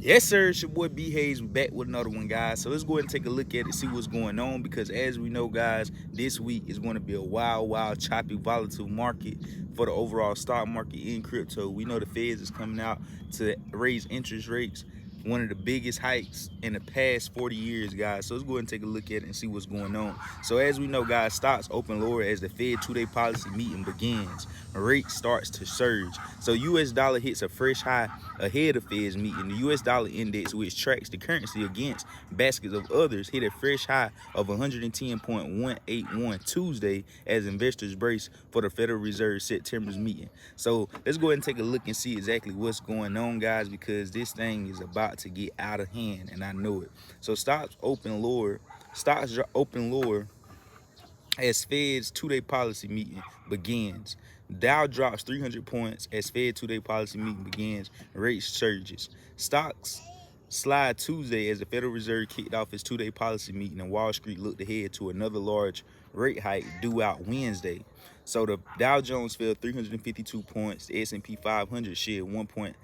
Yes, sir. It's your boy B Hayes back with another one, guys. So let's go ahead and take a look at it, see what's going on. Because as we know, guys, this week is going to be a wild, choppy, volatile market for the overall stock market in crypto. We know the Feds is coming out to raise interest rates, one of the biggest hikes in the past 40 years, guys. So let's go ahead and take a look at it and see what's going on. So as we know, guys, stocks open lower as the Fed two-day policy meeting begins. Rate starts to surge. So US dollar hits a fresh high ahead of Fed's meeting. The US dollar index, which tracks the currency against baskets of others, hit a fresh high of 110.181 Tuesday as investors brace for the Federal Reserve September's meeting. So let's go ahead and take a look and see exactly what's going on, guys, because this thing is about to get out of hand, and I know it. So stocks open lower as Fed's two-day policy meeting begins. Dow drops 300 points as Fed two-day policy meeting begins. Rate surges. Stocks slide Tuesday as the Federal Reserve kicked off its two-day policy meeting, and Wall Street looked ahead to another large rate hike due out Wednesday. So the Dow Jones fell 352 points. The S&P 500 shed 1%.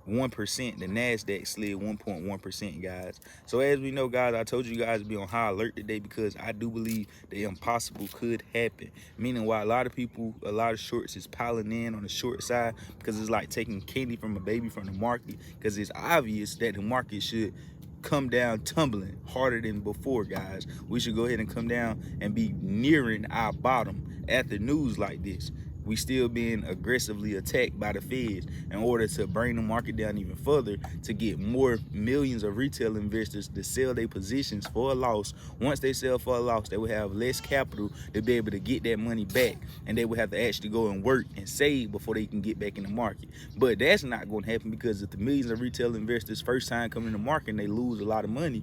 The NASDAQ slid 1.1%, guys. So as we know, guys, I told you guys to be on high alert today because I do believe the impossible could happen. Meaning why a lot of shorts is piling in on the short side, because it's like taking candy from a baby from the market, because it's obvious that the market should come down tumbling harder than before, guys. We should go ahead and come down and be nearing our bottom after news like this. We still being aggressively attacked by the Feds in order to bring the market down even further, to get more millions of retail investors to sell their positions for a loss. Once they sell for a loss, they will have less capital to be able to get that money back, and they will have to actually go and work and save before they can get back in the market. But that's not going to happen, because if the millions of retail investors first time come in the market and they lose a lot of money,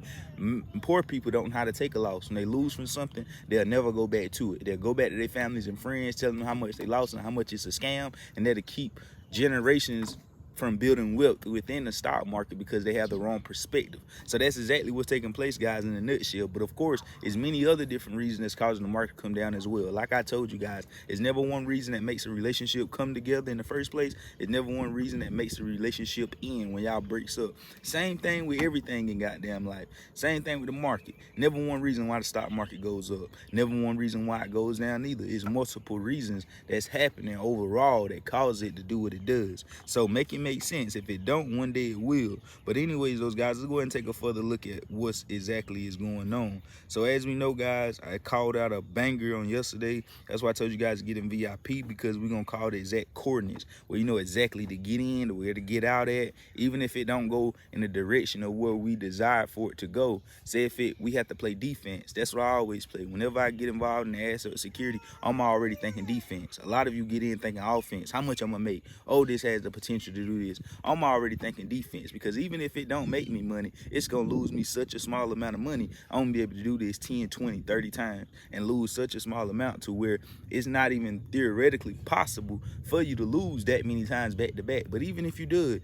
poor people don't know how to take a loss. When they lose from something, they'll never go back to it. They'll go back to their families and friends, telling them how much they lost and how much it's a scam, and that'll keep generations from building wealth within the stock market because they have the wrong perspective. So that's exactly what's taking place, guys, in a nutshell. But of course, there's many other different reasons that's causing the market to come down as well. Like I told you guys, it's never one reason that makes a relationship come together in the first place. It's never one reason that makes a relationship end when y'all breaks up. Same thing with everything in goddamn life. Same thing with the market. Never one reason why the stock market goes up. Never one reason why it goes down either. It's multiple reasons that's happening overall that cause it to do what it does. So make it make sense. If it don't, one day it will. But anyways, those guys, let's go ahead and take a further look at what exactly is going on. So as we know, guys, I called out a banger on yesterday. That's why I told you guys to get in VIP, because we're gonna call the exact coordinates where you know exactly to get in, where to get out at, even if it don't go in the direction of where we desire for it to go. Say if we have to play defense, that's what I always play. Whenever I get involved in the asset security, I'm already thinking defense. A lot of you get in thinking offense. How much I'm gonna make? Oh, this has the potential to do this. I'm already thinking defense, because even if it don't make me money, it's gonna lose me such a small amount of money. I'm gonna be able to do this 10, 20, 30 times and lose such a small amount to where it's not even theoretically possible for you to lose that many times back to back. But even if you do,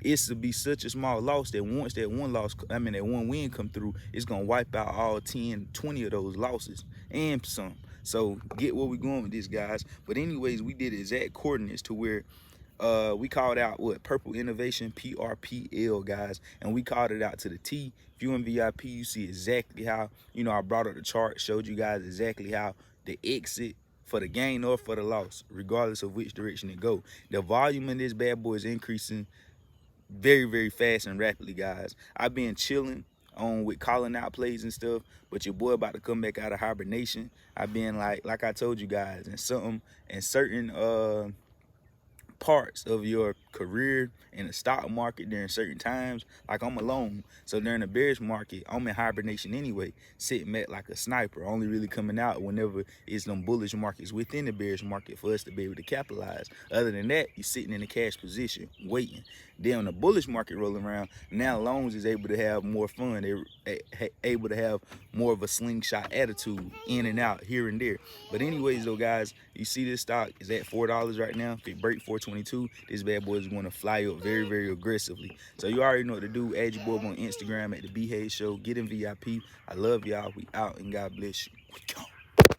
it's to be such a small loss that once that one win come through, it's gonna wipe out all 10, 20 of those losses and some. So get where we're going with this, guys. But anyways, we did exact coordinates to where we called out what purple innovation, PRPL, guys, and we called it out to the T. If you in VIP, you see exactly how, I brought up the chart, showed you guys exactly how the exit for the gain or for the loss, regardless of which direction it go. The volume in this bad boy is increasing very fast and rapidly, guys. I've been chilling on with calling out plays and stuff, but your boy about to come back out of hibernation. I've been like I told you guys, in certain parts of your career in the stock market during certain times, like I'm alone. So during the bearish market, I'm in hibernation anyway, sitting back like a sniper, only really coming out whenever it's them bullish markets within the bearish market for us to be able to capitalize. Other than that, you're sitting in a cash position, waiting. Then when the bullish market rolling around, now loans is able to have more fun. They're able to have more of a slingshot attitude, in and out, here and there. But anyways, though, guys, you see this stock is at $4 right now. If it break 422, this bad boy is going to fly up very aggressively. So you already know what to do. Add your boy on Instagram at the B Hayes Show. Get in VIP. I love y'all. We out, and God bless you. We gone.